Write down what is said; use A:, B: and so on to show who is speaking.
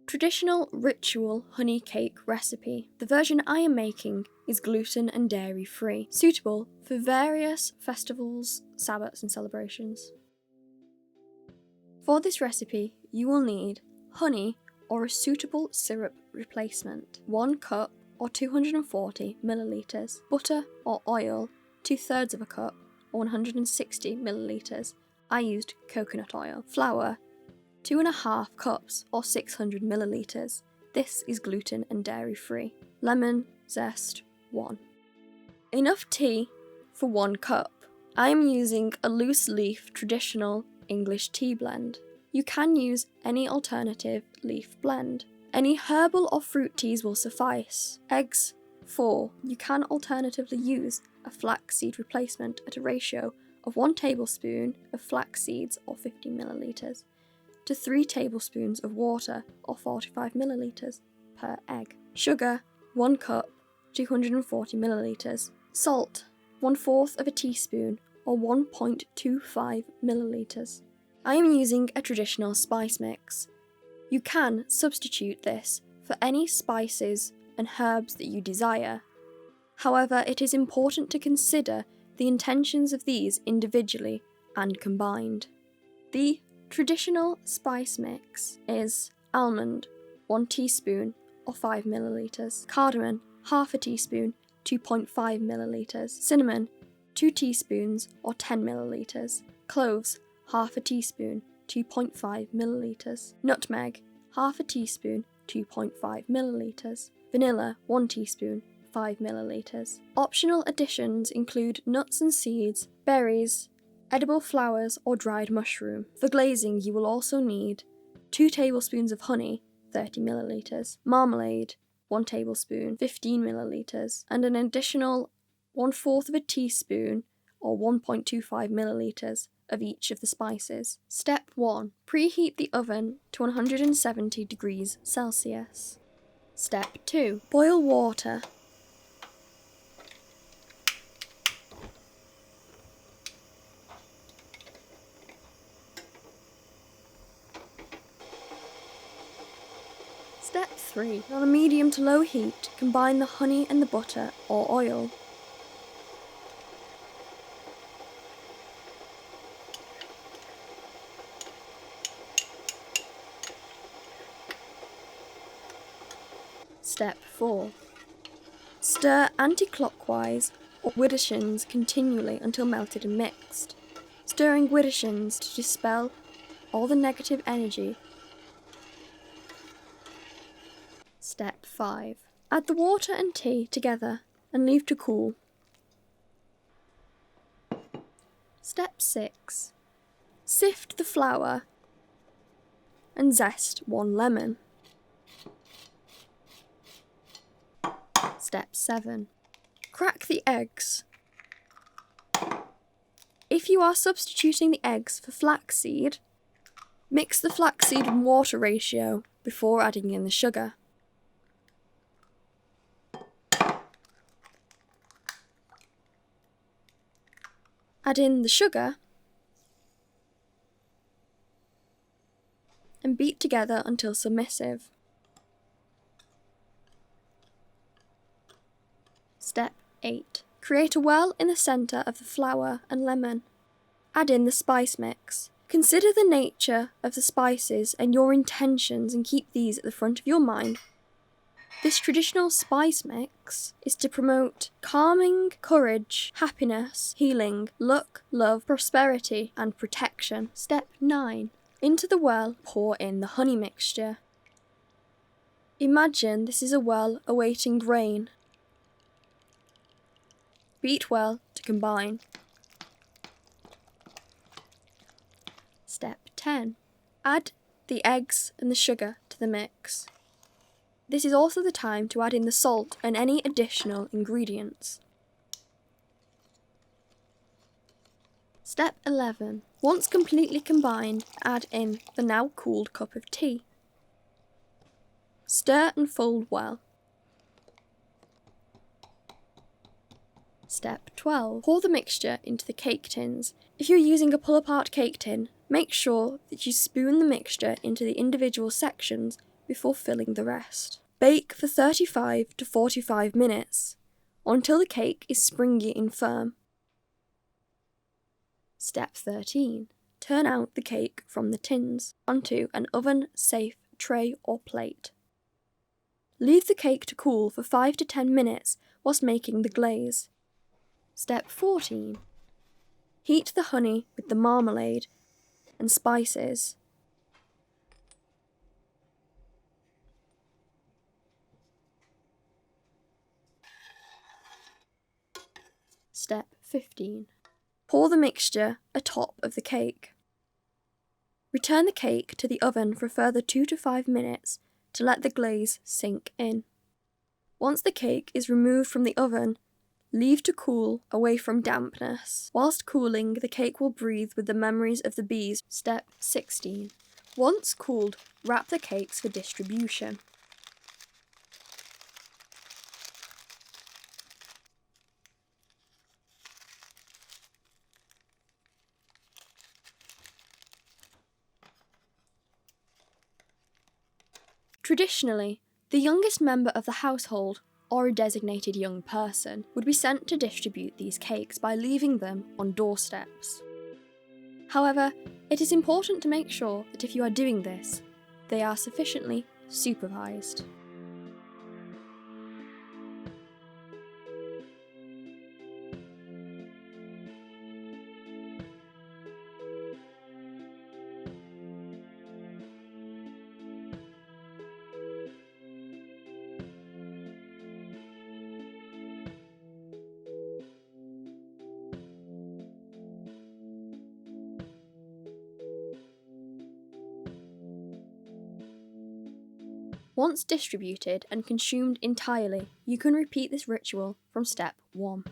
A: Traditional ritual honey cake recipe. The version I am making is gluten and dairy free, suitable for various festivals, Sabbats and celebrations. For this recipe, you will need honey or a suitable syrup replacement, 1 cup or 240 millilitres, butter or oil, 2/3 of a cup or 160 millilitres. I used coconut oil. Flour, 2.5 cups or 600 millilitres. This is gluten and dairy free. Lemon zest, 1. Enough tea for 1 cup. I am using a loose leaf traditional English tea blend. You can use any alternative leaf blend. Any herbal or fruit teas will suffice. Eggs, 4. You can alternatively use a flaxseed replacement at a ratio of 1 tablespoon of flax seeds or 50 millilitres to 3 tablespoons of water or 45 millilitres per egg. Sugar, 1 cup, 240 millilitres. Salt, 1/4 of a teaspoon or 1.25 millilitres. I am using a traditional spice mix. You can substitute this for any spices and herbs that you desire. However, it is important to consider the intentions of these individually and combined. The traditional spice mix is almond, 1 teaspoon or 5 millilitres, cardamom, 1/2 teaspoon, 2.5 millilitres, cinnamon, 2 teaspoons or 10 millilitres, cloves, 1/2 teaspoon, 2.5 millilitres, nutmeg, 1/2 teaspoon, 2.5 millilitres, vanilla, 1 teaspoon, 5 millilitres. Optional additions include nuts and seeds, berries, edible flowers or dried mushroom. For glazing, you will also need 2 tablespoons of honey, 30 millilitres, marmalade, 1 tablespoon, 15 millilitres, and an additional 1/4 of a teaspoon or 1.25 millilitres of each of the spices. Step 1. Preheat the oven to 170 degrees Celsius. Step 2. Boil water. Step 3. On a medium to low heat, combine the honey and the butter or oil. Step 4. Stir anti-clockwise or widdershins continually until melted and mixed, stirring widdershins to dispel all the negative energy. Step 5. Add the water and tea together and leave to cool. Step 6. Sift the flour and zest 1 lemon. Step 7. Crack the eggs. If you are substituting the eggs for flaxseed, mix the flaxseed and water ratio before adding in the sugar. Add in the sugar and beat together until submissive. Step 8. Create a well in the centre of the flour and lemon. Add in the spice mix. Consider the nature of the spices and your intentions and keep these at the front of your mind. This traditional spice mix is to promote calming, courage, happiness, healing, luck, love, prosperity, and protection. Step 9. Into the well, pour in the honey mixture. Imagine this is a well awaiting rain. Beat well to combine. Step 10. Add the eggs and the sugar to the mix. This is also the time to add in the salt and any additional ingredients. Step 11. Once completely combined, add in the now cooled cup of tea. Stir and fold well. Step 12. Pour the mixture into the cake tins. If you're using a pull-apart cake tin, make sure that you spoon the mixture into the individual sections before filling the rest. Bake for 35 to 45 minutes until the cake is springy and firm. Step 13. Turn out the cake from the tins onto an oven-safe tray or plate. Leave the cake to cool for 5 to 10 minutes whilst making the glaze. Step 14. Heat the honey with the marmalade and spices. Step 15. Pour the mixture atop of the cake. Return the cake to the oven for a further 2 to 5 minutes to let the glaze sink in. Once the cake is removed from the oven, leave to cool away from dampness. Whilst cooling, the cake will breathe with the memories of the bees. Step 16. Once cooled, wrap the cakes for distribution. Traditionally, the youngest member of the household, or a designated young person, would be sent to distribute these cakes by leaving them on doorsteps. However, it is important to make sure that if you are doing this, they are sufficiently supervised. Once distributed and consumed entirely, you can repeat this ritual from step 1.